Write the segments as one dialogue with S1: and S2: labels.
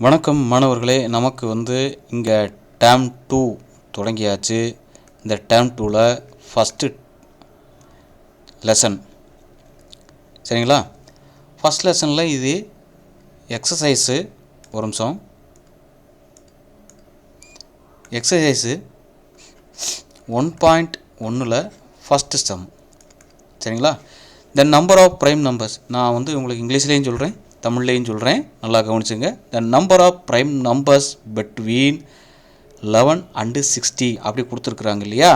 S1: வணக்கம் மாணவர்களே, நமக்கு இங்கே டேர்ம் 2 தொடங்கியாச்சு. இந்த டேர்ம் 2ல் ஃபஸ்ட்டு லெசன் சரிங்களா. ஃபஸ்ட் லெசனில் இது எக்ஸசைஸு. ஒரு நிமிஷம். எக்ஸசைஸு 1.1ல் ஃபஸ்ட்டு சம் சரிங்களா. The number of prime numbers. நான் உங்களுக்கு இங்கிலீஷ்லேயும் சொல்கிறேன், தமிழ்லேயும் சொல்கிறேன், நல்லா கவனிச்சுங்க. The number of prime numbers between 11 and 60 அப்படி கொடுத்துருக்குறாங்க இல்லையா.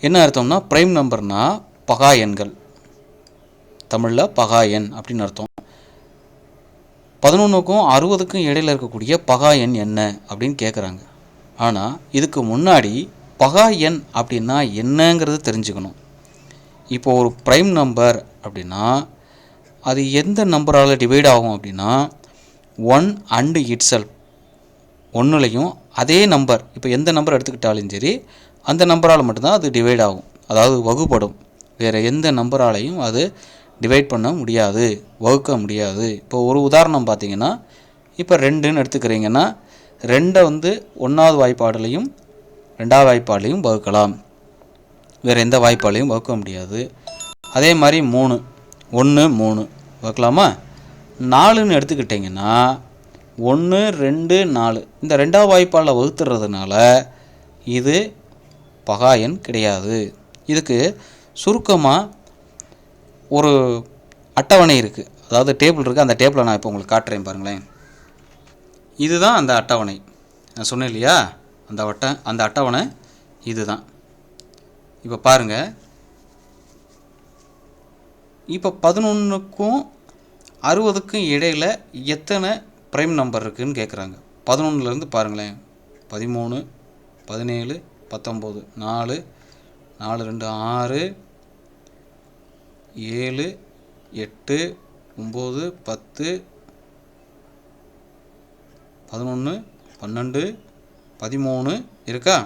S1: என்ன அர்த்தம்னா, ப்ரைம் நம்பர்னால் பகா எண்கள், தமிழில் பகா எண் அப்படின்னு அர்த்தம். 11க்கும் 60க்கும் இடையில் இருக்கக்கூடிய பகா எண் என்ன அப்படின்னு கேட்குறாங்க. ஆனால் இதுக்கு முன்னாடி பகா எண் அப்படின்னா என்னங்கிறது தெரிஞ்சுக்கணும். இப்போ ஒரு ப்ரைம் நம்பர் அப்படின்னா அது எந்த நம்பரால் டிவைட் ஆகும் அப்படின்னா 1 and itself, ஒன்றுலையும் அதே நம்பர், இப்போ எந்த நம்பர் எடுத்துக்கிட்டாலும் சரி அந்த நம்பரால் மட்டும்தான் அது டிவைட் ஆகும், அதாவது வகுப்படும். வேறு எந்த நம்பராலையும் அது டிவைட் பண்ண முடியாது, வகுக்க முடியாது. இப்போ ஒரு உதாரணம் பார்த்தீங்கன்னா, இப்போ 2ன்னு எடுத்துக்கிறீங்கன்னா 2 1வது வாய்ப்பாடுலையும் 2வது வாய்ப்பாடுலையும் வகுக்கலாம், வேறு எந்த வாய்ப்பாலையும் வகுக்க முடியாது. அதே மாதிரி 3, 1 3 வகுக்கலாமா. 4ன்னு எடுத்துக்கிட்டிங்கன்னா 1 2 4 இந்த 2வது வாய்ப்பாடில் வகுத்துறதுனால இது பகா எண் கிடையாது. இதுக்கு சுருக்கமாக ஒரு அட்டவணை இருக்குது, அதாவது டேபிள் இருக்குது. அந்த டேபிளை நான் இப்போ உங்களுக்கு காட்டுறேன் பாருங்களேன். இதுதான் அந்த அட்டவணை. நான் சொன்னேன் இல்லையா, அந்த அட்டவணை இதுதான். இப்போ பாருங்கள், இப்போ 11க்கும் 60க்கும் இடையில் எத்தனை ப்ரைம் நம்பர் இருக்குதுன்னு கேட்குறாங்க. 11லேருந்து பாருங்களேன், 13 17 19 4 4 2 6 7 8 9 10 11 12 13 இருக்கா.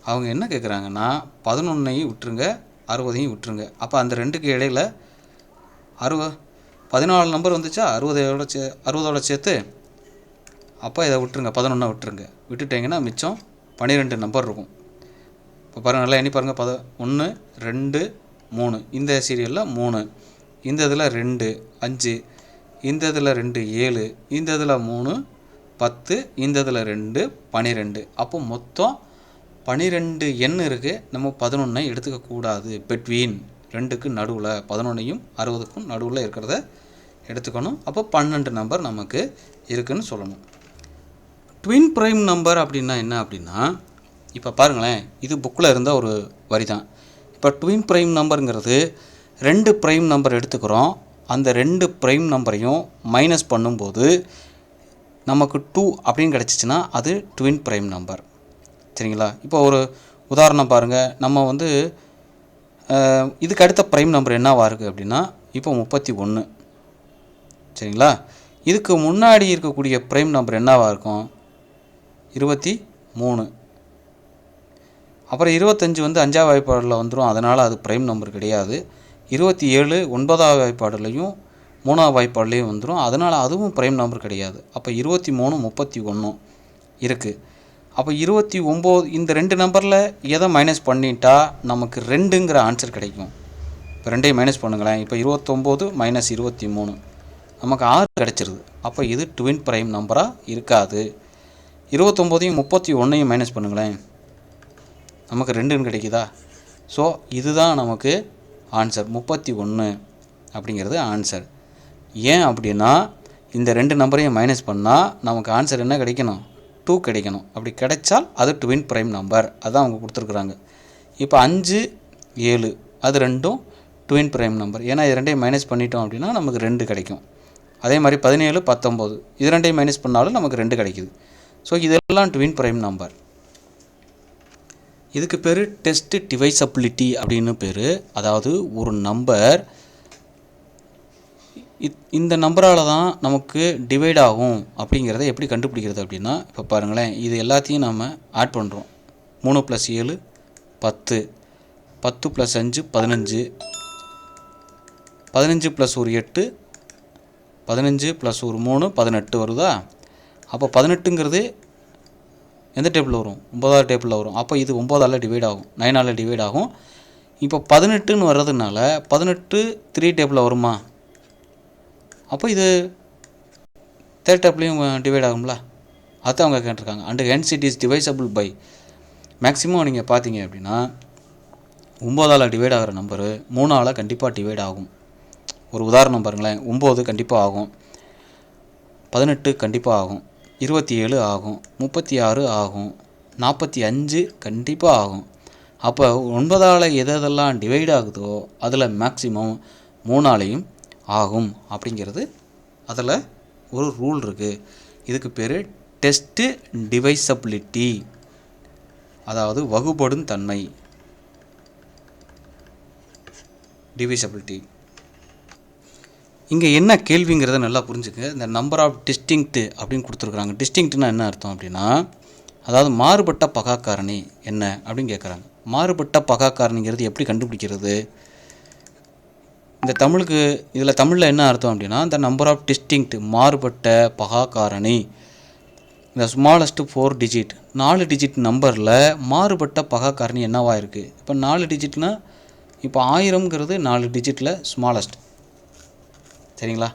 S1: அவங்க என்ன கேட்குறாங்கன்னா 11ஐயும் விட்டுருங்க, 60ஐயும் விட்டுருங்க. அப்போ அந்த ரெண்டுக்கு இடையில் 14 நம்பர் வந்துச்சா, 60ஓட சேர்த்து. அப்போ இதை விட்டுருங்க, 11 விட்டுருங்க. விட்டுட்டிங்கன்னா மிச்சம் 12 நம்பர் இருக்கும். இப்போ பாருங்கள், நல்லா எண்ணி பாருங்கள். 1 2 3, இந்த சீரியலில் 3, இந்த இதில் 2 5, இந்த இதில் 2 7, இந்த இதில் 3 10, இந்த இதில் 2 12. அப்போ மொத்தம் 12 எண் இருக்குது. நம்ம 11ஐ எடுத்துக்கக்கூடாது. பிட்வீன் 2க்கு நடுவில், 11ஐயும் 60க்கும் நடுவில் இருக்கிறத எடுத்துக்கணும். அப்போ 12 நம்பர் நமக்கு இருக்குதுன்னு சொல்லணும். ட்வின் ப்ரைம் நம்பர் அப்படின்னா என்ன அப்படின்னா, இப்போ பாருங்களேன், இது புக்கில் இருந்த ஒரு வரி தான். இப்போ ட்வின் ப்ரைம் நம்பருங்கிறது 2 ப்ரைம் நம்பர் எடுத்துக்கிறோம். அந்த 2 ப்ரைம் நம்பரையும் மைனஸ் பண்ணும்போது நமக்கு 2 அப்படின்னு கிடச்சிச்சின்னா அது ட்வின் ப்ரைம் நம்பர் சரிங்களா. இப்போ ஒரு உதாரணம் பாருங்கள். நம்ம இதுக்கு அடுத்த ப்ரைம் நம்பர் என்னவாக இருக்குது அப்படின்னா, இப்போ 31 சரிங்களா. இதுக்கு முன்னாடி இருக்கக்கூடிய ப்ரைம் நம்பர் என்னவாக இருக்கும், 23. அப்புறம் 25 5வது வாய்ப்பாடில் வந்துடும், அதனால் அது ப்ரைம் நம்பர் கிடையாது. 27 9வது வாய்ப்பாடுலையும் 3வது வாய்ப்பாடுலேயும் வந்துடும், அதனால் அதுவும் ப்ரைம் நம்பர் கிடையாது. அப்போ 23 31 இருக்குது. அப்போ 29, இந்த 2 நம்பரில் எதை மைனஸ் பண்ணிட்டா நமக்கு 2ங்கிற ஆன்சர் கிடைக்கும். இப்போ 2ஐயும் மைனஸ் பண்ணுங்களேன். இப்போ 29 - 23 நமக்கு 6 கிடச்சிருது. அப்போ இது ட்வின் ப்ரைம் நம்பராக இருக்காது. 29ஐயும் 31ஐயும் மைனஸ் பண்ணுங்களேன், நமக்கு 2ன்னு கிடைக்குதா. ஸோ இதுதான் நமக்கு ஆன்சர், 31 அப்படிங்கிறது ஆன்சர். ஏன் அப்படின்னா, இந்த 2 நம்பரையும் மைனஸ் பண்ணால் நமக்கு ஆன்சர் என்ன கிடைக்கணும், 2 கிடைக்கணும். அப்படி கிடைச்சால் அது ட்வின் ப்ரைம் நம்பர், அதுதான் அவங்க கொடுத்துருக்குறாங்க. இப்போ 5 7 அது ரெண்டும் ட்வின் ப்ரைம் நம்பர். ஏன்னா இது 2ஐயும் மைனஸ் பண்ணிட்டோம் அப்படின்னா நமக்கு 2 கிடைக்கும். அதே மாதிரி 17 19 இது 2ஐயும் மைனஸ் பண்ணாலும் நமக்கு 2 கிடைக்குது. ஸோ இதெல்லாம் ட்வின் ப்ரைம் நம்பர். இதுக்கு பேர் டெஸ்ட் டிவைசபிலிட்டி அப்படின்னு பேர். அதாவது ஒரு நம்பர் இந்த நம்பரால் தான் நமக்கு டிவைட் ஆகும் அப்படிங்கிறத எப்படி கண்டுபிடிக்கிறது அப்படின்னா, இப்போ பாருங்களேன், இது எல்லாத்தையும் நம்ம ஆட் பண்ணுறோம். 3 + 7 10, 10 + 5 15, 15 + 1 8, 15 + 1 3 18 வருதா. அப்போ 18ங்கிறது எந்த டேபிளில் வரும்? 9வது டேபிளில் வரும். அப்போ இது 9ஆல் டிவைட் ஆகும், 9ஆல் டிவைட் ஆகும். இப்போ 18ன்னு வர்றதுனால 18 3 டேபிளில் வருமா? அப்போ இது தேர்ட் டேப்லையும் டிவைட் ஆகும்ல, அதுதான் அவங்க கேட்டிருக்காங்க. And hence it is divisible by. Maximum நீங்கள் பார்த்தீங்க அப்படின்னா 9ஆல் டிவைட் ஆகிற நம்பரு 3ஆல் கண்டிப்பாக டிவைட் ஆகும். ஒரு உதாரணம் பாருங்களேன், 9 கண்டிப்பாக ஆகும், 18 கண்டிப்பாக ஆகும், 27 ஆகும், 36 ஆகும், 45 கண்டிப்பாக ஆகும். அப்போ 9ஆல் எதெல்லாம் டிவைட் ஆகுதோ அதில் மேக்ஸிமம் 3ஆலையும் ஆகும் அப்படிங்கிறது அதில் ஒரு ரூல் இருக்குது. இதுக்கு பேர் டெஸ்ட்டு டிவைசபிலிட்டி, அதாவது வகுபடும் தன்மை, டிவைசபிலிட்டி. இங்கே என்ன கேள்விங்கிறத நல்லா புரிஞ்சுக்க. இந்த நம்பர் ஆஃப் டிஸ்டிங்க்ட் அப்படின்னு கொடுத்துருக்குறாங்க. டிஸ்டிங்க்ட்னா என்ன அர்த்தம் அப்படின்னா, அதாவது மாறுபட்ட பகாக்காரணி என்ன அப்படின்னு கேட்குறாங்க. மாறுபட்ட பகாக்காரணிங்கிறது எப்படி கண்டுபிடிக்கிறது? இந்த தமிழுக்கு இதில் தமிழில் என்ன அர்த்தம் அப்படின்னா, இந்த நம்பர் ஆஃப் டிஸ்டிங்க்ட் மாறுபட்ட பகாக்காரணி, இந்த ஸ்மாலஸ்ட்டு 4 டிஜிட் 4 டிஜிட் நம்பரில் மாறுபட்ட பகாக்காரணி என்னவாக இருக்குது? இப்போ 4 டிஜிட்னா இப்போ 1000ங்கிறது 4 டிஜிட்டில் ஸ்மாலஸ்ட், சரிங்களா?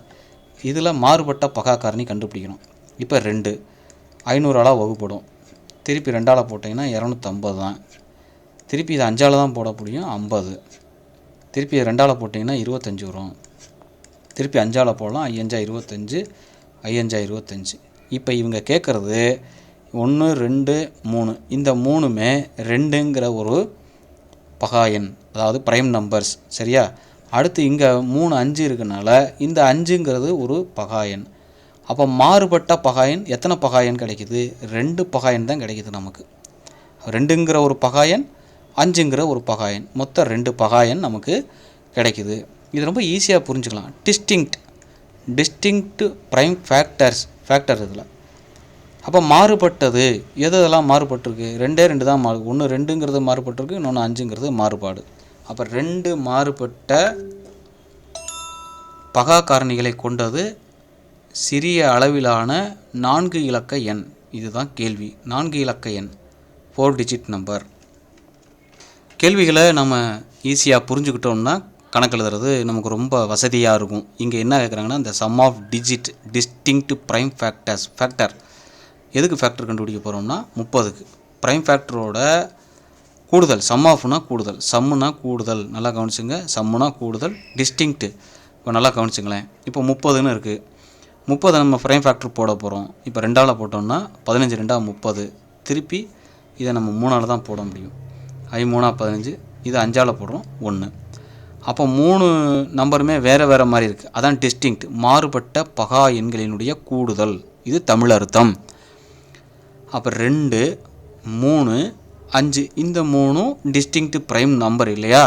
S1: இதில் மாறுபட்ட பகாக்காரணி கண்டுபிடிக்கணும். இப்போ 2 500ஆல் வகுப்படும், திருப்பி 2ஆல் போட்டிங்கன்னா 250 தான், திருப்பி இது 5ஆல் தான் போட முடியும் 50, திருப்பி 2ஆல் போட்டிங்கன்னா 25 வரும், திருப்பி 5ஆல் போடலாம் 5 25, 5 25. இப்போ இவங்க கேட்குறது 1 2 3, இந்த 3மே 2ங்கிற ஒரு பகா எண், அதாவது ப்ரைம் நம்பர்ஸ், சரியா? அடுத்து இங்கே 3 5 இருக்கனால இந்த 5ங்கிறது ஒரு பகா எண். அப்போ மாறுபட்ட பகா எண் எத்தனை பகா எண் கிடைக்குது? 2 பகா எண் தான் கிடைக்குது நமக்கு. 2ங்கிற ஒரு பகா எண், 5ங்கிற ஒரு பகா எண், மொத்தம் 2 பகா எண் நமக்கு கிடைக்குது. இது ரொம்ப ஈஸியாக புரிஞ்சுக்கலாம். டிஸ்டிங்க்ட் ப்ரைம் ஃபேக்டர் இதில். அப்போ மாறுபட்டது எதெல்லாம் மாறுபட்டிருக்கு? 2 தான் ஒன்று 2ங்கிறது மாறுபட்டிருக்கு, இன்னொன்று 5ங்கிறது மாறுபாடு. அப்போ 2 மாறுபட்ட பகா காரணிகளை கொண்டது சிறிய அளவிலான 4 இலக்க எண். இதுதான் கேள்வி. 4 இலக்க எண், 4 டிஜிட் நம்பர். கேள்விகளை நம்ம ஈஸியாக புரிஞ்சுக்கிட்டோம்னா கணக்கு எழுதுறது நமக்கு ரொம்ப வசதியாக இருக்கும். இங்கே என்ன கேட்குறாங்கன்னா, இந்த sum of digit distinct prime factor. எதுக்கு ஃபேக்டர் கண்டுபிடிக்க போகிறோம்னா 30க்கு. ப்ரைம் ஃபேக்டரோட கூடுதல், சம் ஆஃப்னா கூடுதல், சம்முனா கூடுதல், நல்லா கவனிச்சுங்க. சம்முனா கூடுதல், டிஸ்டிங்க்ட் இப்போ நல்லா கவனிச்சுங்களேன். இப்போ 30ன்னு இருக்குது, 30 நம்ம ப்ரைம் ஃபேக்டர் போட போகிறோம். இப்போ 2ஆல் போட்டோம்னா 15 2 30, திருப்பி இதை நம்ம 3ஆல் தான் போட முடியும். 3 15, இது 5ஆல் போடுறோம் 1. அப்போ 3 நம்பருமே வேறு மாதிரி இருக்குது. அதான் டிஸ்டிங்க்ட், மாறுபட்ட பகா எண்களினுடைய கூடுதல். இது தமிழ் அர்த்தம். அப்போ 2 3 5 இந்த 3ம் டிஸ்டிங்க்ட் ப்ரைம் நம்பர் இல்லையா?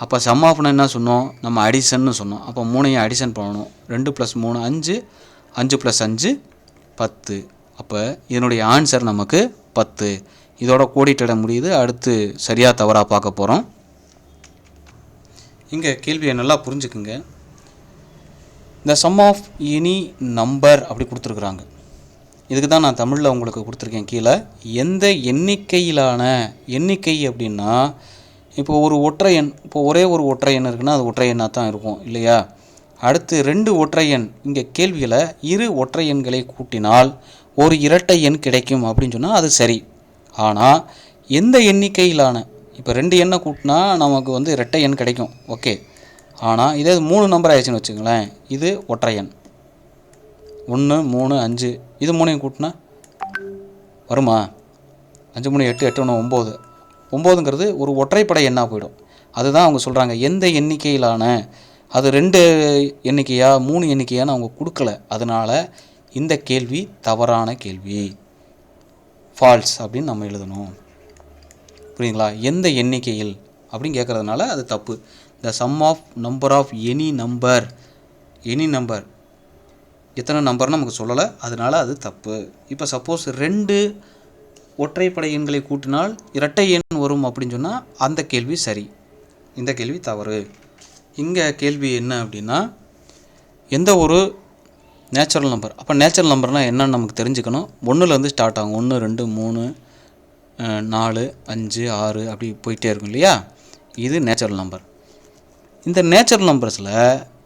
S1: அப்போ சம் ஆஃப்னா என்ன சொன்னோம்? நம்ம அடிஷன்னு சொன்னோம். அப்போ 3ஐயும் அடிஷன் பண்ணணும். 2 + 3 5, 5 + 5 10. அப்போ இதனுடைய ஆன்சர் நமக்கு 10. இதோட கோடிட்டிட முடியுது. அடுத்து சரியாக தவறாக பார்க்க போகிறோம். இங்கே கேள்வியை நல்லா புரிஞ்சுக்குங்க. இந்த சம் ஆஃப் எனி நம்பர் அப்படி கொடுத்துருக்குறாங்க. இதுக்கு தான் நான் தமிழில் உங்களுக்கு கொடுத்துருக்கேன் கீழே. எந்த எண்ணிக்கையிலான, எண்ணிக்கை அப்படின்னா இப்போ ஒரு ஒற்றை எண், இப்போ ஒரே ஒரு ஒற்றை எண் இருக்குன்னா அது ஒற்றை எண்ணாக தான் இருக்கும் இல்லையா? அடுத்து 2 ஒற்றை எண், இங்கே கேள்வியில் 2 ஒற்றை எண்களை கூட்டினால் ஒரு இரட்டை எண் கிடைக்கும் அப்படின்னு சொன்னால் அது சரி. ஆனால் எந்த எண்ணிக்கையிலான, இப்போ 2 எண்ணை கூட்டினா நமக்கு இரட்டை எண் கிடைக்கும், ஓகே. ஆனால் இதே 3 நம்பர் ஆயிடுச்சுன்னு வச்சுங்களேன், இது ஒற்றை எண். 1 3 5, இது 3ஐயும் கூட்டினா வருமா? 5 3 8, 8 1 9. 9ங்கிறது ஒரு ஒற்றைப்படை எண்ணாக போயிடும். அதுதான் அவங்க சொல்கிறாங்க எந்த எண்ணிக்கையிலான, அது 2 எண்ணிக்கையா 3 எண்ணிக்கையான்னு அவங்க கொடுக்கல. அதனால் இந்த கேள்வி தவறான கேள்வி, ஃபால்ஸ் அப்படின்னு நம்ம எழுதணும். புரியுங்களா? எந்த எண்ணிக்கையில் அப்படின்னு கேட்குறதுனால அது தப்பு. The sum of number of any number, any number எத்தனை நம்பர்னு நமக்கு சொல்லலை, அதனால் அது தப்பு. இப்போ சப்போஸ் 2 ஒற்றைப்படை எண்களை கூட்டினால் இரட்டை எண் வரும் அப்படின்னு சொன்னால் அந்த கேள்வி சரி, இந்த கேள்வி தவறு. இங்கே கேள்வி என்ன அப்படின்னா, எந்த ஒரு நேச்சுரல் நம்பர். அப்போ நேச்சுரல் நம்பர்னால் என்னன்னு நமக்கு தெரிஞ்சுக்கணும். 1லேருந்து ஸ்டார்ட் ஆகும். 1 2 3 4 5 6 அப்படி போயிட்டே இருக்கும் இல்லையா? இது நேச்சுரல் நம்பர். இந்த நேச்சுரல் நம்பர்ஸில்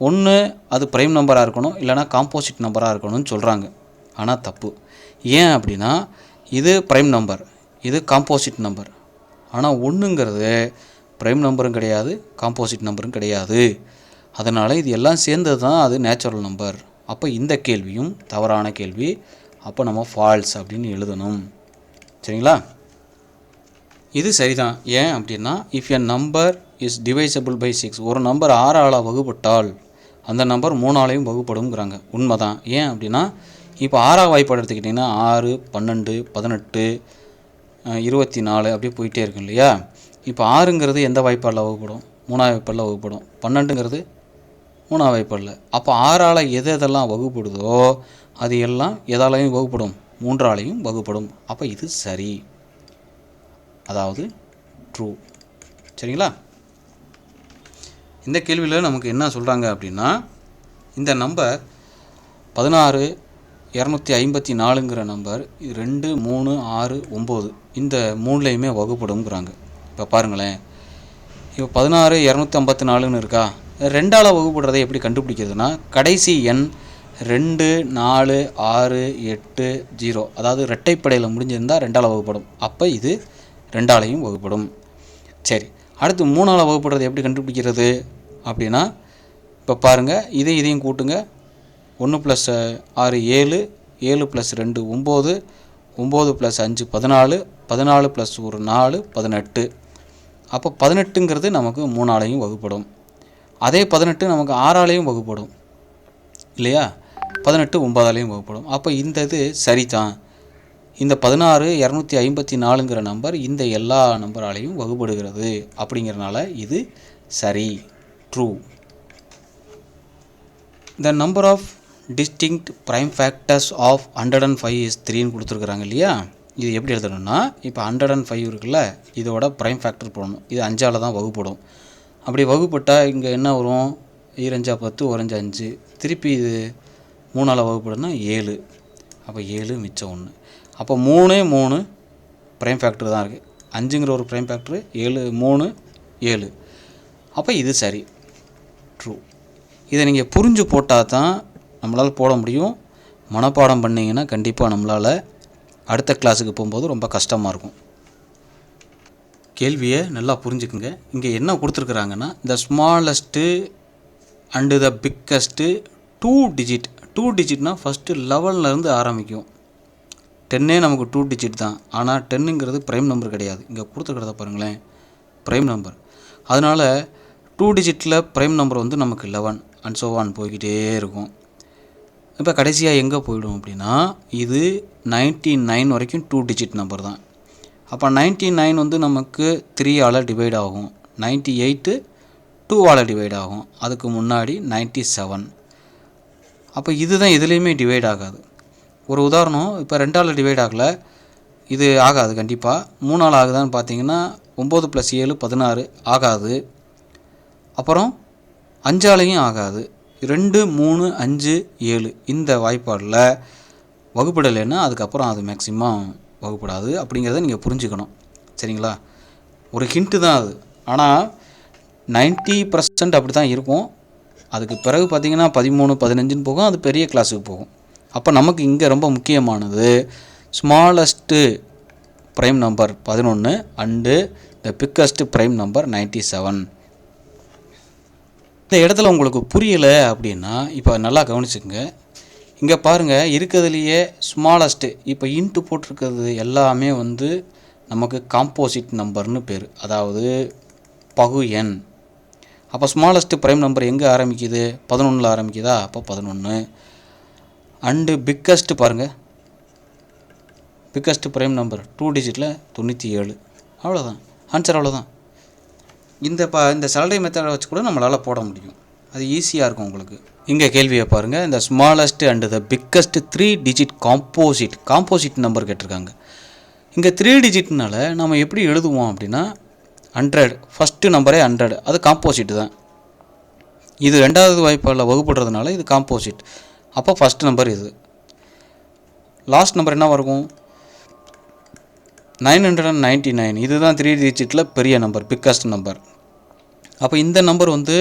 S1: ஒன்று அது ப்ரைம் நம்பராக இருக்கணும், இல்லைனா காம்போசிட் நம்பராக இருக்கணும்னு சொல்கிறாங்க. ஆனால் தப்பு. ஏன் அப்படின்னா இது ப்ரைம் நம்பர், இது காம்போசிட் நம்பர். ஆனால் ஒன்றுங்கிறது ப்ரைம் நம்பரும் கிடையாது, காம்போசிட் நம்பரும் கிடையாது. அதனால் இது எல்லாம் சேர்ந்தது தான் அது நேச்சுரல் நம்பர். அப்போ இந்த கேள்வியும் தவறான கேள்வி. அப்போ நம்ம ஃபால்ஸ் அப்படின்னு எழுதணும். சரிங்களா? இது சரிதான். ஏன் அப்படின்னா if a number is divisible by 6, ஒரு நம்பர் 6ஆல் வகுப்பட்டால் அந்த நம்பர் 3ஆலையும் வகுப்படுங்கிறாங்க. உண்மை தான். ஏன் அப்படின்னா இப்போ 6ஆக வாய்ப்பாடு எடுத்துக்கிட்டிங்கன்னா 6 12 18 24 அப்படியே போயிட்டே இருக்கும் இல்லையா? இப்போ 6ங்கிறது எந்த வாய்ப்பாடில் வகுப்படும்? 3ஆவது வாய்ப்பாடில் வகுப்படும். 12ங்கிறது 3ஆவது வாய்ப்பாடில். அப்போ 6ஆல் எதெல்லாம் வகுப்படுதோ அது எல்லாம் எதாலையும் வகுப்படும்? 3ஆலையும் வகுப்படும். அப்போ இது சரி, அதாவது ட்ரூ. சரிங்களா? இந்த கேள்வியில் நமக்கு என்ன சொல்கிறாங்க அப்படின்னா இந்த நம்பர் 16 254ங்கிற நம்பர் 2 3 6 9 இந்த 3லையுமே வகுப்படுங்கிறாங்க. இப்போ பாருங்களேன், இப்போ 16 254ன்னு இருக்கா, 2ஆல் வகுப்படுறதை எப்படி கண்டுபிடிக்கிறதுனா கடைசி எண் 2 4 6 8 0, அதாவது இரட்டைப்படையில் முடிஞ்சிருந்தால் 2ஆல் வகுப்படும். அப்போ இது 2ஆலையும் வகுப்படும். சரி, அடுத்து 3ஆல் வகுப்படுறது எப்படி கண்டுபிடிக்கிறது அப்படின்னா இப்போ பாருங்கள், இதையும் கூட்டுங்க. 1 + 6 7, 7 + 2 9, 9 + 5 14, 14 + 1 4 18. அப்போ 18ங்கிறது நமக்கு 3ஆலையும் வகுப்படும். அதே 18 நமக்கு 6ஆலையும் வகுப்படும் இல்லையா? 18 9ஆலையும் வகுப்படும். அப்போ இந்த இது சரிதான். இந்த 16 254ங்கிற நம்பர் இந்த எல்லா நம்பராலையும் வகுப்படுகிறது. அப்படிங்கிறனால இது சரி, true. The number of distinct prime factors of 105 is 3ன்னு கொடுத்துருக்குறாங்க இல்லையா? இது எப்படி எழுதணும்னா இப்போ 105 இருக்குல்ல, இதோட ப்ரைம் ஃபேக்டர் போடணும். இது 5ஆல் தான் வகுப்படும். அப்படி வகுப்பட்டால் இங்கே என்ன வரும்? 2 5 10, 1 5 5. திருப்பி இது 3ஆல் வகுப்படுனா 7. அப்போ 7 மிச்சம் 1. அப்போ 3 3 ப்ரைம் ஃபேக்டர் தான் இருக்குது. 5ங்கிற ஒரு ப்ரைம் ஃபேக்டர், 7 3 7. அப்போ இது சரி, ட்ரூ. இதை நீங்கள் புரிஞ்சு போட்டால் தான் நம்மளால் போட முடியும். மனப்பாடம் பண்ணிங்கன்னா கண்டிப்பாக நம்மளால் அடுத்த கிளாஸுக்கு போகும்போது ரொம்ப கஷ்டமாக இருக்கும். கேள்வியை நல்லா புரிஞ்சுக்குங்க. இங்கே என்ன கொடுத்துருக்குறாங்கன்னா the smallest and the biggest 2 digit. 2 டிஜிட்னா ஃபஸ்ட்டு 11லேருந்து ஆரம்பிக்கும். 10 நமக்கு 2 டிஜிட் தான். ஆனால் 10ங்கிறது ப்ரைம் நம்பர் கிடையாது. இங்கே கொடுத்துருக்கிறத பாருங்களேன், ப்ரைம் நம்பர். அதனால் 2 டிஜிட்டில் ப்ரைம் நம்பர் வந்து நமக்கு 11 அண்ட் ஸோ ஆன் போய்கிட்டே இருக்கும். இப்போ கடைசியாக எங்கே போயிடும் அப்படின்னா இது 99 வரைக்கும் 2 டிஜிட் நம்பர் தான். அப்போ 99 வந்து நமக்கு 3ஆல் டிவைட் ஆகும். 98 2ஆல் டிவைட் ஆகும். அதுக்கு முன்னாடி 97. அப்போ இதுதான் எதுலேயுமே டிவைட் ஆகாது. ஒரு உதாரணம், இப்போ 2ஆல் டிவைட் ஆகலை, இது ஆகாது. கண்டிப்பாக 3ஆல் ஆகுதான்னு பார்த்தீங்கன்னா 9 + 7 16 ஆகாது. அப்புறம் 5ஆலையும் ஆகாது. 2 3 5 7 இந்த வாய்ப்பாடில் வகுப்படலைன்னா அதுக்கப்புறம் அது மேக்ஸிமம் வகுப்படாது. அப்படிங்கிறத நீங்கள் புரிஞ்சுக்கணும். சரிங்களா? ஒரு ஹிண்ட்டு தான் அது. ஆனால் 90% அப்படி தான் இருக்கும். அதுக்கு பிறகு பார்த்திங்கன்னா 13 15ன்னு போகும். அது பெரிய கிளாஸுக்கு போகும். அப்போ நமக்கு இங்கே ரொம்ப முக்கியமானது smallest prime number 11 and the biggest prime number 97. இந்த இடத்துல உங்களுக்கு புரியலை அப்படின்னா இப்போ நல்லா கவனிச்சுக்கோங்க. இங்கே பாருங்கள், இருக்கிறதுலையே ஸ்மாலஸ்ட்டு இப்போ இன்ட்டு போட்டிருக்கிறது எல்லாமே வந்து நமக்கு காம்போசிட் நம்பர்னு பேர், அதாவது பகு எண். அப்போ ஸ்மாலஸ்ட்டு ப்ரைம் நம்பர் எங்கே ஆரம்பிக்குது? 11ல் ஆரம்பிக்குதா? அப்போ 11. அண்டு பிக்கஸ்ட்டு பாருங்கள், பிக்கஸ்ட்டு ப்ரைம் நம்பர் 2 டிஜிட்டில் 97. அவ்வளோதான் ஆன்சர், அவ்வளோதான். இந்த சலடை மெத்தடை வச்சு கூட நம்மளால் போட முடியும். அது ஈஸியாக இருக்கும் உங்களுக்கு. இங்கே கேள்வியை பாருங்கள், இந்த smallest and the biggest 3 digit composite number கேட்டிருக்காங்க. இங்கே 3 டிஜிட்னால நம்ம எப்படி எழுதுவோம் அப்படின்னா 100, ஃபஸ்ட்டு நம்பரே 100, அது காம்போசிட் தான். இது 2வது வாய்ப்பாடில் வகுப்படுறதுனால இது காம்போசிட். அப்போ ஃபஸ்ட் நம்பர் இது. லாஸ்ட் நம்பர் என்ன இருக்கும்? 999. இதுதான் 3 டிஜிட்டில் பெரிய நம்பர், பிக்கஸ்ட் நம்பர். அப்போ இந்த நம்பர் வந்து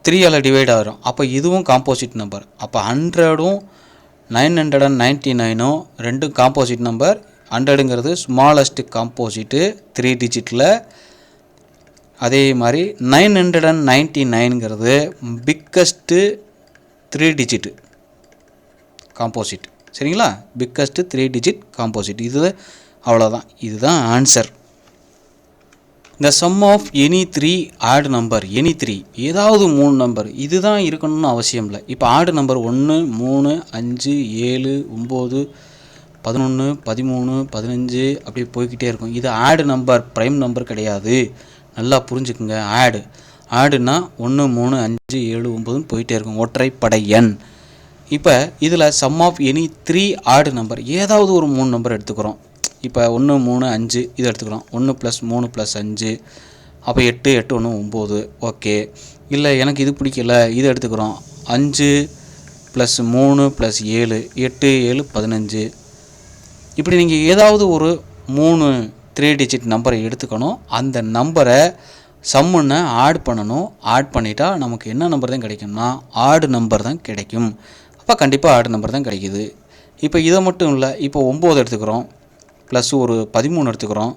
S1: 3ஆல் டிவைட் ஆகிரும். அப்போ இதுவும் காம்போசிட் நம்பர். அப்போ 100ம் 999ம் ரெண்டும் காம்போசிட் நம்பர். 100ங்கிறது ஸ்மாலஸ்ட் காம்போசிட்டு 3 டிஜிட்டில். அதே மாதிரி 999ங்கிறது பிக்கஸ்ட்டு 3 டிஜிட்டு காம்போசிட். சரிங்களா? Biggest 3 digit composite. இது அவ்வளோதான். இதுதான் ஆன்சர். இந்த sum of any 3 odd number, any 3 ஏதாவது 3 நம்பர் இதுதான் இருக்கணும்னு அவசியம் இல்லை. இப்போ ஆடு நம்பர் 1, 3, 5, 7, 9, 11, 13, 15 அப்படி போய்கிட்டே இருக்கும். இது ஆடு நம்பர், ப்ரைம் நம்பர் கிடையாது. நல்லா புரிஞ்சுக்குங்க. ஆடுனா 1, 3, 5, 7, 9ன்னு போயிட்டே இருக்கும், ஒற்றைப்படை எண். இப்போ இதில் சம் ஆஃப் எனி 3 ஆடு நம்பர் ஏதாவது ஒரு 3 நம்பர் எடுத்துக்கிறோம். இப்போ 1, 3, 5 இது எடுத்துக்கிறோம். 1 + 3 + 5 அப்போ 8, 8, 1, 9. ஓகே. இல்லை எனக்கு இது பிடிக்கல, இது எடுத்துக்கிறோம். 5 + 3 + 7 8, 7, 15. இப்படி நீங்கள் ஏதாவது ஒரு 3 3 டிஜிட் நம்பரை எடுத்துக்கணும். அந்த நம்பரை சம்முன்னு ஆட் பண்ணணும். ஆட் பண்ணிட்டா நமக்கு என்ன நம்பர் தான் கிடைக்கும்னா ஆடு நம்பர் தான் கிடைக்கும். அப்போ கண்டிப்பாக ஆடு நம்பர் தான் கிடைக்குது. இப்போ இதை மட்டும் இல்லை, இப்போ 9 எடுத்துக்கிறோம், ப்ளஸ் ஒரு 13 எடுத்துக்கிறோம்,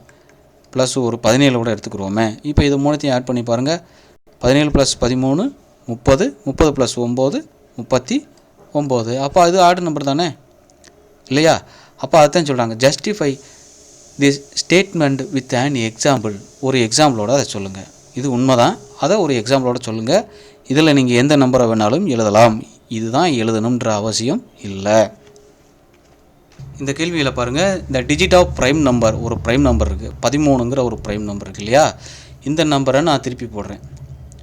S1: ப்ளஸ் ஒரு 17 கூட எடுத்துக்கிறோமே. இப்போ இது மூணுத்தையும் ஆட் பண்ணி பாருங்கள். 17 + 13 30, 30 + 9 39. அப்போ அது ஆடு நம்பர் தானே, இல்லையா? அப்போ அதுதான் சொல்கிறாங்க, justify this statement with an example. ஒரு எக்ஸாம்பிளோட அதை சொல்லுங்கள். இது உண்மை தான், அதை ஒரு எக்ஸாம்பிளோட சொல்லுங்கள். இதில் நீங்கள் எந்த நம்பரை வேணாலும் எழுதலாம். இதுதான் எழுதணுன்ற அவசியம் இல்லை. இந்த கேள்வியில் பாருங்கள், இந்த டிஜிட் ஆஃப் ப்ரைம் நம்பர், ஒரு ப்ரைம் நம்பர் இருக்குது, 13ங்கிற ஒரு ப்ரைம் நம்பர் இருக்குது இல்லையா? இந்த நம்பரை நான் திருப்பி போடுறேன்,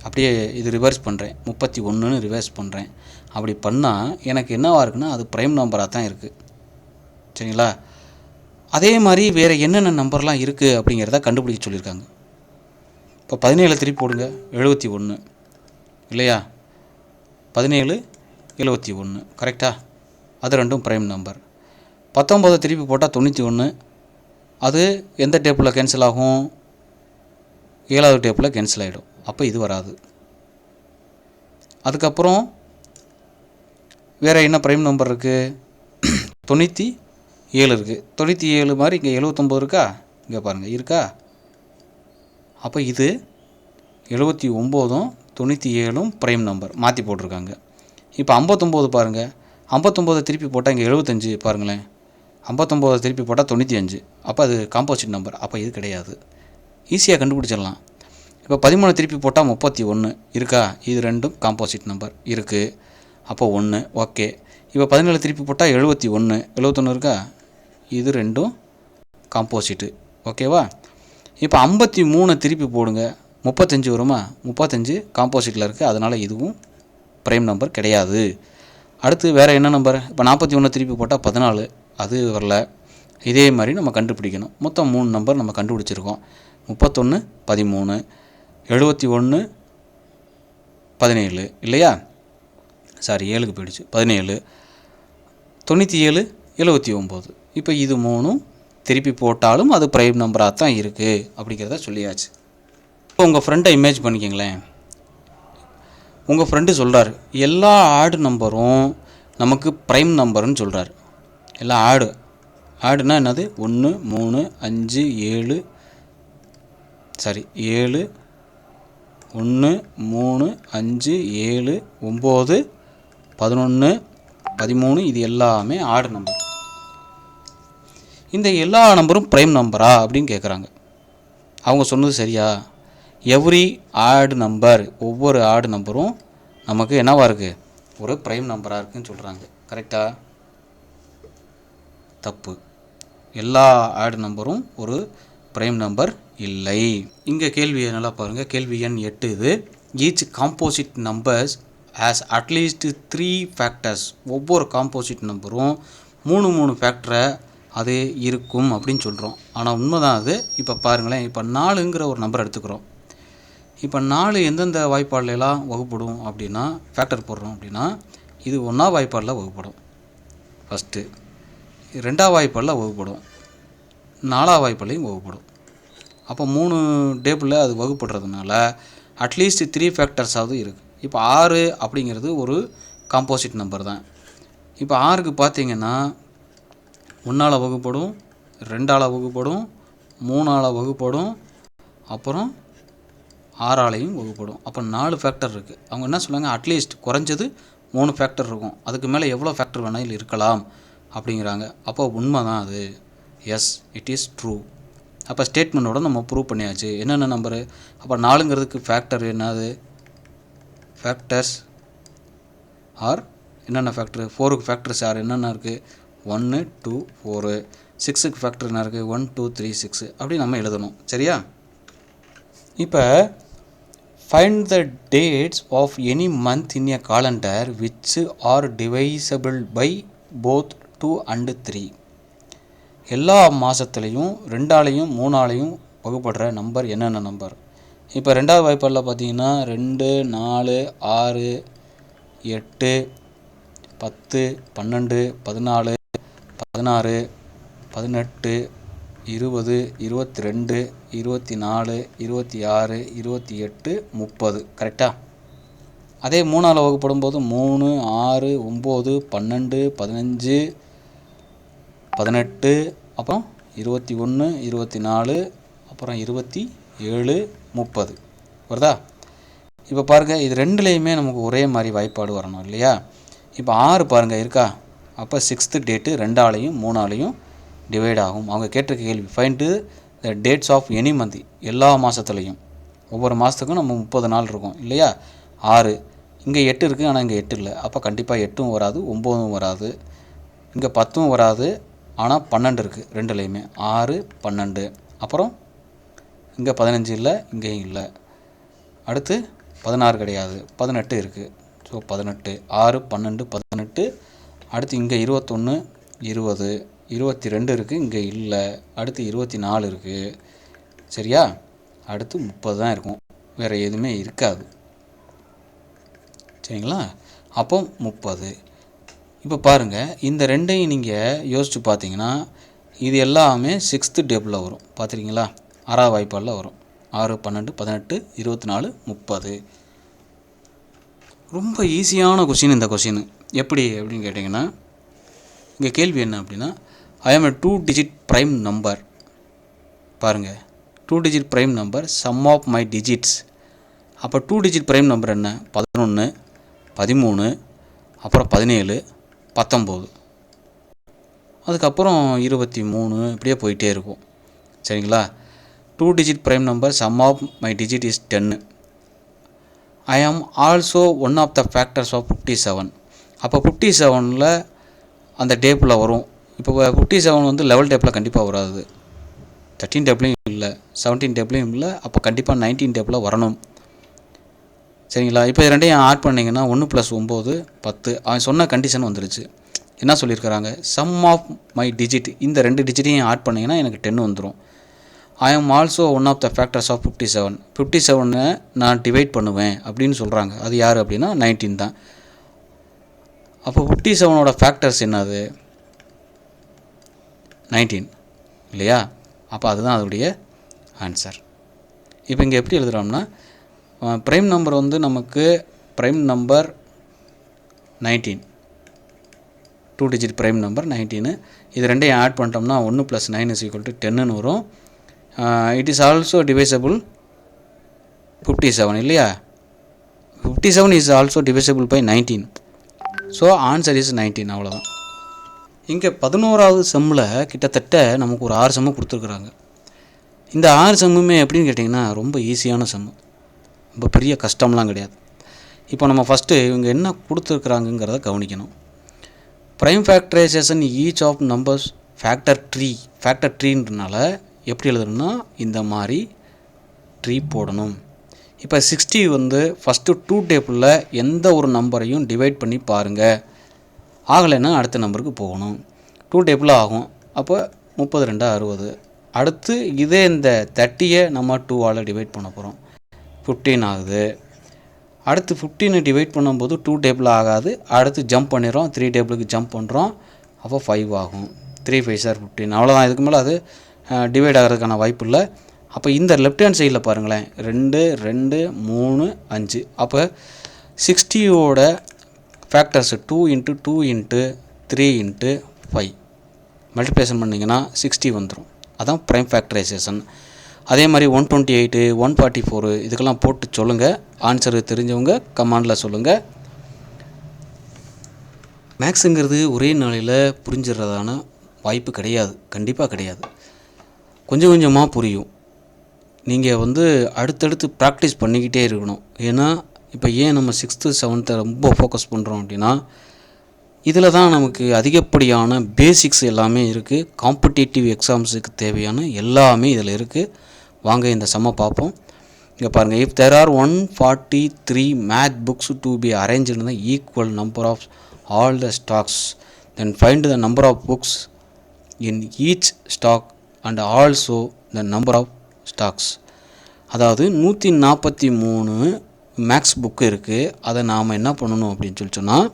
S1: அப்படியே இது ரிவர்ஸ் பண்ணுறேன், 31ன்னு ரிவர்ஸ் பண்ணுறேன். அப்படி பண்ணால் எனக்கு என்னவாக இருக்குன்னா அது ப்ரைம் நம்பராக தான் இருக்குது. சரிங்களா? அதே மாதிரி வேறு என்னென்ன நம்பர்லாம் இருக்குது அப்படிங்கிறத கண்டுபிடிக்க சொல்லியிருக்காங்க. இப்போ 17 திருப்பி போடுங்க, 71 இல்லையா? 17, 71 கரெக்டாக? அது ரெண்டும் ப்ரைம் நம்பர். 19 திருப்பி போட்டால் 91. அது எந்த டேப்பில் கேன்சல் ஆகும்? 7வது டேப்பில் கேன்சல் ஆகிடும். அப்போ இது வராது. அதுக்கப்புறம் வேறு என்ன ப்ரைம் நம்பர் இருக்குது? 97 இருக்குது. 97 மாதிரி இங்கே 79 இருக்கா? இங்கே பாருங்கள், இருக்கா? அப்போ இது 79ம் 97ம் ப்ரைம் நம்பர் மாற்றி போட்டிருக்காங்க. இப்போ 59 பாருங்கள், 59 திருப்பி போட்டால் இங்கே 75 பாருங்களேன், 59 திருப்பி போட்டால் 95. அப்போ அது காம்போசிட் நம்பர். அப்போ இது கிடையாது. ஈஸியாக கண்டுபிடிச்சிடலாம். இப்போ 13 திருப்பி போட்டால் 31 இருக்கா? இது ரெண்டும் காம்போசிட் நம்பர் இருக்குது. அப்போ 1 ஓகே. இப்போ 17 திருப்பி போட்டால் 71 இருக்கா? இது ரெண்டும் காம்போசிட்டு. ஓகேவா? இப்போ 53 திருப்பி போடுங்க, 35 வருமா? 35 காம்போசிட்டில் இருக்குது, அதனால் இதுவும் ப்ரைம் நம்பர் கிடையாது. அடுத்து வேறு என்ன நம்பர்? இப்போ 41 திருப்பி போட்டால் 14, அது வரல. இதே மாதிரி நம்ம கண்டுபிடிக்கணும். மொத்தம் 3 நம்பர் நம்ம கண்டுபிடிச்சிருக்கோம். 31, 13, 71, 17 இல்லையா? சாரி, 7க்கு போயிடுச்சு. 17, 97, 79. இப்போ இது 3ம் திருப்பி போட்டாலும் அது ப்ரைம் நம்பராக தான் இருக்குது அப்படிங்கிறத சொல்லியாச்சு. இப்போ உங்கள் ஃப்ரெண்டை இமேஜ் பண்ணிக்கங்களேன். உங்கள் ஃப்ரெண்டு சொல்கிறார், எல்லா ஆடு நம்பரும் நமக்கு ப்ரைம் நம்பர்னு சொல்கிறார். எல்லாம் ஆடுனா என்னது? 1, 3, 5, 7 சாரி 7, 1, 3, 5, 7, 9, 11, 13 இது எல்லாமே ஆடு நம்பர். இந்த எல்லா நம்பரும் ப்ரைம் நம்பரா அப்படின்னு கேட்குறாங்க. அவங்க சொன்னது சரியா? எவ்ரி ஆடு நம்பர், ஒவ்வொரு ஆடு நம்பரும் நமக்கு என்னவாக இருக்குது? ஒரு ப்ரைம் நம்பராக இருக்குதுன்னு சொல்கிறாங்க. கரெக்டாக? தப்பு. எல்லா ஆடு நம்பரும் ஒரு ப்ரைம் நம்பர் இல்லை. இங்கே கேள்வியை நல்லா பாருங்கள். கேள்வி எண் 8 இது. Each composite numbers has at least 3 factors. ஒவ்வொரு காம்போசிட் நம்பரும் 3 ஃபேக்டரை அது இருக்கும் அப்படின்னு சொல்கிறோம். ஆனால் உண்மைதான் அது. இப்போ பாருங்களேன், இப்போ 4ங்கிற ஒரு நம்பர் எடுத்துக்கிறோம். இப்போ 4 எந்தெந்த வாய்ப்பாடுலாம் வகுப்படும் அப்படின்னா, ஃபேக்டர் போடுறோம் அப்படின்னா, இது 1ஆம் வாய்ப்பாடில் வகுப்படும். ஃபஸ்ட்டு 2ஆம் வாய்ப்பாடில் வகுப்படும், 4ஆம் வாய்ப்பாட்லையும் வகுப்படும். அப்போ 3 டேபிளில் அது வகுப்படுறதுனால அட்லீஸ்ட் 3 ஃபேக்டர்ஸாவது இருக்குது. இப்போ 6 அப்படிங்கிறது ஒரு காம்போசிட் நம்பர் தான். இப்போ 6க்கு பார்த்தீங்கன்னா 1ஆல் வகுப்படும், 2ஆல் வகுப்படும், 3ஆல் வகுப்படும், அப்புறம் 6ஆலையும் வகுப்படும். அப்போ 4 ஃபேக்டர் இருக்குது. அவங்க என்ன சொல்லுவாங்க, அட்லீஸ்ட் குறைஞ்சது 3 ஃபேக்டர் இருக்கும், அதுக்கு மேலே எவ்வளோ ஃபேக்டர் வேணாலும் இருக்கலாம் அப்படிங்கிறாங்க. அப்போ உண்மை தான் அது. Yes, it is true. அப்போ ஸ்டேட்மெண்ட்டோட நம்ம ப்ரூவ் பண்ணியாச்சு. என்னென்ன நம்பரு? அப்போ 4ங்கிறதுக்கு ஃபேக்டர் என்னது? ஃபேக்டர்ஸ் ஆர் என்னென்ன ஃபேக்டரு? 4க்கு ஃபேக்டர்ஸ் ஆர் என்னென்ன இருக்குது? 1 2 4. 6க்கு ஃபேக்டர் என்ன இருக்குது? 1 2 3 6 அப்படி நம்ம எழுதணும். சரியா? இப்போ find the dates of any month in a calendar which are divisible by both 2 and 3. எல்லா மாதத்துலேயும் 2ஆலையும் 3ஆலையும் வகுப்படுற நம்பர் என்னென்ன நம்பர்? இப்போ 2ஆவது வாய்ப்பாடில் பார்த்தீங்கன்னா 2 4 6 8 10 12 14 16 18 20 22 24 26 28 30. கரெக்டாக? அதே 3ஆல் வகுப்படும் போது 3 6 9 12 15 18 அப்புறம் 21 24 அப்புறம் 27 30 வருதா? இப்போ பாருங்கள், இது ரெண்டுலேயுமே நமக்கு ஒரே மாதிரி வாய்ப்பாடு வரணும் இல்லையா? இப்போ 6 பாருங்கள் இருக்கா? அப்போ 6th டேட்டு 2ஆலையும் 3ஆலையும் டிவைட் ஆகும். அவங்க கேட்டிருக்க கேள்வி find the dates of any month, எல்லா மாதத்துலேயும். ஒவ்வொரு மாதத்துக்கும் நம்ம 30 நாள் இருக்கும் இல்லையா? 6 இங்கே 8 இருக்குது, ஆனால் இங்கே 8 இல்லை. அப்போ கண்டிப்பாக 8ம் வராது, 9ம் வராது, இங்கே 10ம் வராது, ஆனால் 12 இருக்குது ரெண்டுலேயுமே. 6 12. அப்புறம் இங்கே 15 இல்லை, இங்கேயும் இல்லை. அடுத்து 16 கிடையாது, 18 இருக்குது. ஸோ 18 6 12 18. அடுத்து இங்கே 21 20 22 இருக்குது, இங்கே இல்லை. அடுத்து 24 இருக்குது. சரியா? அடுத்து 30 தான் இருக்கும், வேறு எதுவுமே இருக்காது. சரிங்களா? அப்போ 30. இப்போ பாருங்கள், இந்த ரெண்டையும் நீங்கள் யோசித்து பார்த்தீங்கன்னா இது எல்லாமே 6th டேபிளில் வரும். பார்த்துருக்கீங்களா? 6ஆவது வாய்ப்பாடில் வரும். 6 12 18 24 30. ரொம்ப ஈஸியான கொஷின் இந்த கொஷின். எப்படி அப்படின்னு கேட்டிங்கன்னா, இங்கே கேள்வி என்ன அப்படின்னா, ஐ ஆம் a 2 digit prime number. பாருங்கள், 2 digit prime number, sum of my digits. அப்போ 2 digit prime number என்ன? 11 13 அப்புறம் 17 19 அதுக்கப்புறம் 23 இப்படியே போயிட்டே இருக்கும். சரிங்களா? 2 digit prime number, sum of my digit is 10. I am also one of the factors of 57. அப்போ 57ல் அந்த டேப்பில் வரும். இப்போ 57 வந்து லெவல் டேப்பில் கண்டிப்பாக வராது, 13 டேப்லையும் இல்லை, 17 டேப்லையும் இல்லை. அப்போ கண்டிப்பாக 19 டேப்பில் வரணும். சரிங்களா? இப்போ இது ரெண்டையும் ஆட் பண்ணிங்கன்னா 1 + 9 10. அவன் சொன்ன கண்டிஷன் வந்துருச்சு. என்ன சொல்லியிருக்கிறாங்க? சம் ஆஃப் மை டிஜிட், இந்த 2 டிஜிட்டையும் ஆட் பண்ணிங்கன்னா எனக்கு 10 வந்துடும். I am also one of the factors of 57. 57 நான் டிவைட் பண்ணுவேன் அப்படின்னு சொல்கிறாங்க. அது யார் அப்படின்னா 19 தான். அப்போ 57ஓட ஃபேக்டர்ஸ் என்னது? 19 இல்லையா? அப்போ அதுதான் அதோடைய ஆன்சர். இப்போ இங்கே எப்படி எழுதுகிறோம்னா, ப்ரைம் நம்பர் வந்து நமக்கு prime number 19, 2 digit prime number 19. இது ரெண்டையும் ஆட் பண்ணிட்டோம்னா 1 + 9 = 10ன்னு வரும். இட் இஸ் ஆல்சோ டிவைசபிள் 57 இல்லையா? 57 is also divisible by 19. So answer is 19. அவ்வளோதான். இங்கே 11வது செம்மில் கிட்டத்தட்ட நமக்கு ஒரு 6 செம்மு கொடுத்துருக்குறாங்க. இந்த 6 செம்முமே எப்படின்னு கேட்டிங்கன்னா ரொம்ப ஈஸியான செம்மு, ரொம்ப பெரிய கஷ்டம்லாம் கிடையாது. இப்போ நம்ம ஃபஸ்ட்டு இவங்க என்ன கொடுத்துருக்குறாங்கங்கிறத கவனிக்கணும். Prime factorization each of numbers factor ட்ரீன்றனால எப்படி எழுதணும்னா இந்த மாதிரி ட்ரீ போடணும். இப்போ 60 வந்து ஃபஸ்ட்டு 2 டேபிளில் எந்த ஒரு நம்பரையும் டிவைட் பண்ணி பாருங்கள், ஆகலைன்னா அடுத்த நம்பருக்கு போகணும். 2 டேபிளில் ஆகும். அப்போ 30 2 60. அடுத்து இதே இந்த 30 நம்ம 2ஆல் டிவைட் பண்ண போகிறோம், 15 ஆகுது. அடுத்து 15 டிவைட் பண்ணும்போது 2 டேபிள் ஆகாது, அடுத்து ஜம்ப் பண்ணிடுறோம், 3 டேபிளுக்கு ஜம்ப் பண்ணுறோம், அப்போ 5 ஆகும். 3 5 சார் 15, அவ்வளோதான். இதுக்கு மேலே அது டிவைட் ஆகிறதுக்கான வாய்ப்பு இல்லை. அப்போ இந்த லெஃப்ட் ஹேண்ட் சைடில் பாருங்களேன், 2 2 3 5. அப்போ 60யோட ஃபேக்டர்ஸ் 2 × 2 × 3 × 5 மல்டிப்ளிகேஷன் பண்ணிங்கன்னா 60 வந்துடும். அதான் ப்ரைம் ஃபேக்டரைசேஷன். அதே மாதிரி 128 144 இதுக்கெல்லாம் போட்டு சொல்லுங்கள். ஆன்சரு தெரிஞ்சவங்க கமெண்டில் சொல்லுங்கள். மேக்ஸுங்கிறது ஒரே நாளையில் புரிஞ்சிடுறதான வாய்ப்பு கிடையாது, கண்டிப்பாக கிடையாது. கொஞ்சம் கொஞ்சமாக புரியும். நீங்கள் அடுத்தடுத்து ப்ராக்டிஸ் பண்ணிக்கிட்டே இருக்கணும். ஏன்னா இப்போ ஏன் நம்ம 6th 7th ரொம்ப ஃபோக்கஸ் பண்ணுறோம் அப்படின்னா, இதில் தான் நமக்கு அதிகப்படியான பேசிக்ஸ் எல்லாமே இருக்குது. காம்படிட்டிவ் எக்ஸாம்ஸுக்கு தேவையான எல்லாமே இதில் இருக்குது. வாங்க இந்த சம்மை பார்ப்போம். இங்கே பாருங்கள், if there are 143 math books to be arrange in the equal number of all the stacks, then find the number of books in each stack and also the number of stacks. அதாவது 143 maths book இருக்குது. அதை நாம் என்ன பண்ணணும் அப்படின்னு சொன்னால்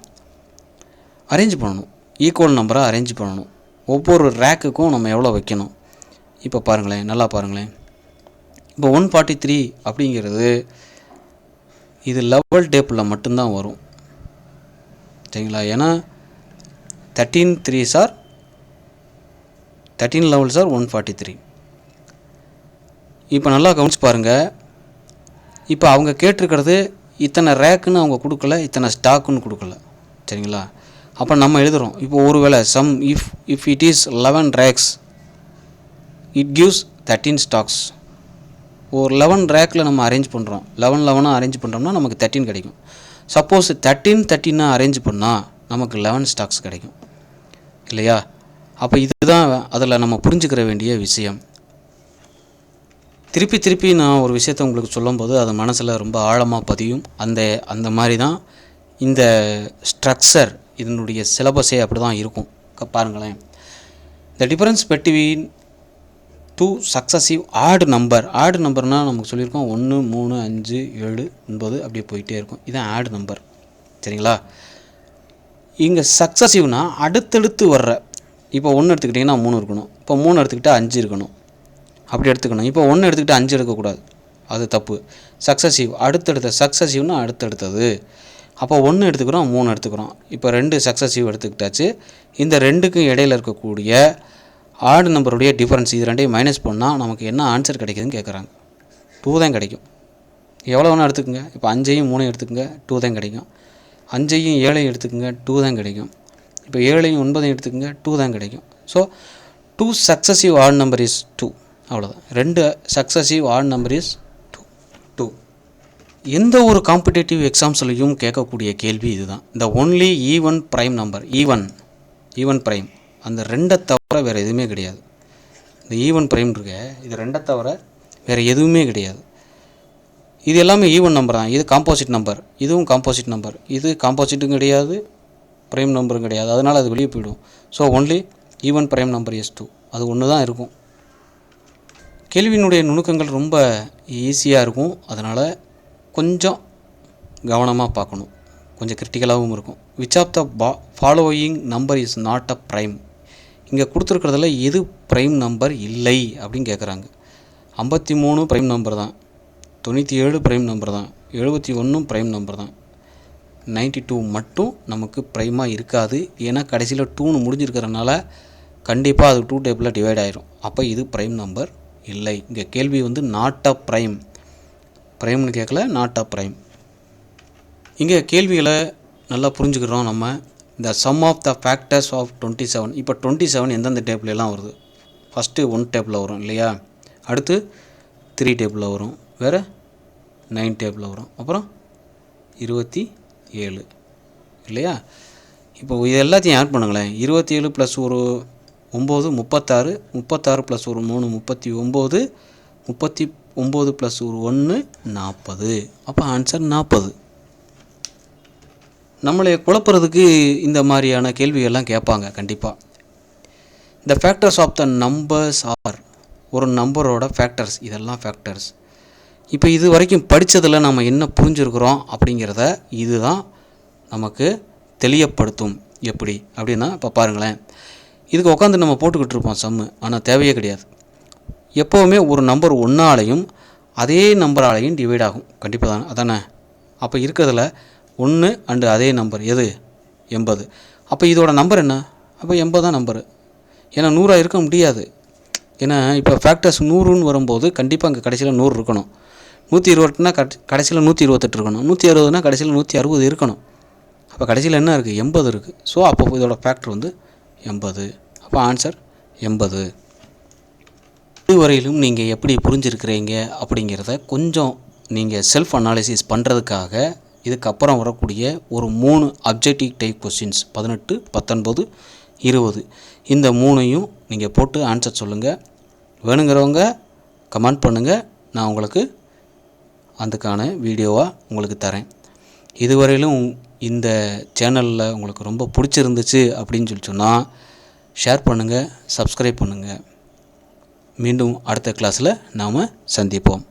S1: arrange பண்ணணும், equal நம்பராக அரேஞ்ச் பண்ணணும். ஒவ்வொரு ரேக்குக்கும் நம்ம எவ்வளோ வைக்கணும். இப்போ பாருங்களேன், நல்லா பாருங்களேன். இப்போ 143 அப்படிங்கிறது இது லெவல் டேப்பில் மட்டும்தான் வரும், சரிங்களா? ஏன்னா 13 3s are 13 levels are 143. இப்போ நல்லா கவனிச்சு பாருங்கள். இப்போ அவங்க கேட்டிருக்கிறது இத்தனை ரேக்குன்னு அவங்க கொடுக்கல, இத்தனை ஸ்டாக்குன்னு கொடுக்கல, சரிங்களா? அப்போ நம்ம எழுதுகிறோம். இப்போ ஒரு வேளை some if it is 11 racks it gives 13 stocks. ஒரு 11 ரேக்கில் நம்ம அரேஞ்ச் பண்ணுறோம், 11 அரேஞ்ச் பண்ணுறோம்னா நமக்கு 13 கிடைக்கும். சப்போஸ் 13 அரேஞ்ச் பண்ணால் நமக்கு 11 ஸ்டாக்ஸ் கிடைக்கும், இல்லையா? அப்போ இதுதான் அதில் நம்ம புரிஞ்சுக்கிற வேண்டிய விஷயம். திருப்பி நான் ஒரு விஷயத்தை உங்களுக்கு சொல்லும்போது அது மனசில் ரொம்ப ஆழமாக பதியும். அந்த மாதிரி தான் இந்த ஸ்ட்ரக்சர், இதனுடைய சிலபஸே அப்படி தான் இருக்கும். பாருங்களேன், the difference between 2 successive odd நம்பர்னால் நமக்கு சொல்லியிருக்கோம் 1 3 5 7 9 அப்படியே போயிட்டே இருக்கும். இதுதான் ஆட் நம்பர், சரிங்களா? இங்கே சக்ஸசிவ்னா அடுத்தடுத்து வர்ற, இப்போ 1 எடுத்துக்கிட்டிங்கன்னா 3 இருக்கணும், இப்போ 3 எடுத்துக்கிட்டால் 5 இருக்கணும், அப்படி எடுத்துக்கணும். இப்போ 1 எடுத்துக்கிட்டால் 5 எடுக்கக்கூடாது, அது தப்பு. சக்ஸசிவ் அடுத்தடுத்த, சக்ஸசிவ்னா அடுத்தடுத்தது. அப்போ 1 எடுத்துக்கிறோம், 3 எடுத்துக்கிறோம், இப்போ 2 சக்ஸசிவ் எடுத்துக்கிட்டாச்சு. இந்த 2க்கும் இடையில் இருக்கக்கூடிய ஆட் நம்பருடைய டிஃபரன்ஸ், இது ரெண்டையும் மைனஸ் பண்ணால் நமக்கு என்ன ஆன்சர் கிடைக்குதுன்னு கேட்குறாங்க. 2 தான் கிடைக்கும். எவ்வளோ வேணால் எடுத்துக்கோங்க. இப்போ 5ஐயும் 3ஐயும் எடுத்துக்கோங்க, 2 தான் கிடைக்கும். 5ஐயும் 7ஐயும் எடுத்துக்கோங்க, 2 தான் கிடைக்கும். இப்போ 7ஐயும் 9ஐயும் எடுத்துக்கோங்க, 2 தான் கிடைக்கும். So 2 successive add number is 2, அவ்வளோதான். 2 சக்ஸசிவ் ஆட் நம்பர் இஸ் 2. எந்த ஒரு காம்படிட்டிவ் எக்ஸாம்ஸ்லையும் கேட்கக்கூடிய கேள்வி இதுதான். இந்த only even prime number, even prime, அந்த 2 தவிர வேறு எதுவுமே கிடையாது. இந்த ஈவன் ப்ரைம் இருக்க, இது 2 தவிர வேறு எதுவுமே கிடையாது. இது எல்லாமே ஈவன் நம்பர் தான். இது காம்போசிட் நம்பர், இதுவும் காம்போசிட் நம்பர். இது காம்போசிட்டும் கிடையாது, ப்ரைம் நம்பரும் கிடையாது, அதனால் அது வெளியே போய்டும். So only even prime number is 2, அது ஒன்று தான் இருக்கும். கேள்வியினுடைய நுணுக்கங்கள் ரொம்ப ஈஸியாக இருக்கும், அதனால் கொஞ்சம் கவனமாக பார்க்கணும், கொஞ்சம் கிரிட்டிக்கலாகவும் இருக்கும். Which of the following number is not a prime. இங்கே கொடுத்துருக்கிறதுல எது ப்ரைம் நம்பர் இல்லை அப்படின்னு கேட்குறாங்க. 53 ப்ரைம் நம்பர் தான், 97 ப்ரைம் நம்பர் தான், 71 ப்ரைம் நம்பர் தான், 92 மட்டும் நமக்கு ப்ரைமாக இருக்காது. ஏன்னா கடைசியில் 2ன்னு முடிஞ்சிருக்கிறதுனால கண்டிப்பாக அது 2 டேபிளில் டிவைட் ஆகிரும். அப்போ இது ப்ரைம் நம்பர் இல்லை. இங்கே கேள்வி நாட் அ ப்ரைம், ப்ரைம்னு கேட்கல, நாட் அ ப்ரைம். இங்கே கேள்விகளை நல்லா புரிஞ்சுக்கிறோம் நம்ம. இந்த sum of the factors of 27. இப்போ 27 எந்தெந்த டேபிளெலாம் வருது? ஃபஸ்ட்டு 1 டேபிளில் வரும் இல்லையா, அடுத்து 3 டேபிளில் வரும், வேறு 9 டேபிளில் வரும், அப்புறம் 27 இல்லையா? இப்போ இது எல்லாத்தையும் ஆட் பண்ணுங்களேன். 27 ப்ளஸ் ஒரு 9 36, 36 ப்ளஸ் ஒரு 3 39, 39 ப்ளஸ் ஒரு 1 40. அப்போ ஆன்சர் 40. நம்மளை குழப்புறதுக்கு இந்த மாதிரியான கேள்விகள்லாம் கேட்பாங்க கண்டிப்பாக. இந்த factors of the numbers are, ஒரு நம்பரோட ஃபேக்டர்ஸ், இதெல்லாம் ஃபேக்டர்ஸ். இப்போ இது வரைக்கும் படித்ததில் நம்ம என்ன புரிஞ்சுருக்கிறோம் அப்படிங்கிறத இதுதான் நமக்கு தெளியப்படுத்தும். எப்படி அப்படின்னா இப்போ பாருங்களேன், இதுக்கு உட்காந்து நம்ம போட்டுக்கிட்டு இருப்போம் சம்மு, ஆனால் தேவையே கிடையாது. எப்போவுமே ஒரு நம்பர் ஒன்றாலையும் அதே நம்பராலையும் டிவைட் ஆகும், கண்டிப்பாக தானே அதானே. அப்போ இருக்கிறதுல 1 அண்டு அதே நம்பர் எது? 80. அப்போ இதோட நம்பர் என்ன? அப்போ 80 தான் நம்பரு. ஏன்னா 100 இருக்க முடியாது. ஏன்னா இப்போ ஃபேக்டர்ஸ் 100ன்னு வரும்போது கண்டிப்பாக அங்கே கடைசியில் 100 இருக்கணும். 128னா கடைசியில் 128 இருக்கணும். 160னா கடைசியில் 160 இருக்கணும். அப்போ கடைசியில் என்ன இருக்குது? 80 இருக்குது. ஸோ அப்போ இதோட ஃபேக்டர் வந்து 80. அப்போ ஆன்சர் 80. இதுவரையிலும் நீங்கள் எப்படி புரிஞ்சிருக்கிறீங்க அப்படிங்கிறத கொஞ்சம் நீங்கள் செல்ஃப் அனாலிசிஸ் பண்ணுறதுக்காக இதுக்கப்புறம் வரக்கூடிய ஒரு 3 அப்ஜெக்டிவ் டைப் கொஸ்டின்ஸ் 18, 19, 20 இந்த 3ஐயும் நீங்கள் போட்டு ஆன்சர் சொல்லுங்கள். வேணுங்கிறவங்க கமெண்ட் பண்ணுங்கள், நான் உங்களுக்கு அதுக்கான வீடியோவாக உங்களுக்கு தரேன். இதுவரையிலும் இந்த சேனலில் உங்களுக்கு ரொம்ப பிடிச்சிருந்துச்சு அப்படின்னு சொன்னால் ஷேர் பண்ணுங்கள், சப்ஸ்கிரைப் பண்ணுங்கள். மீண்டும் அடுத்த கிளாஸில் நாம் சந்திப்போம்.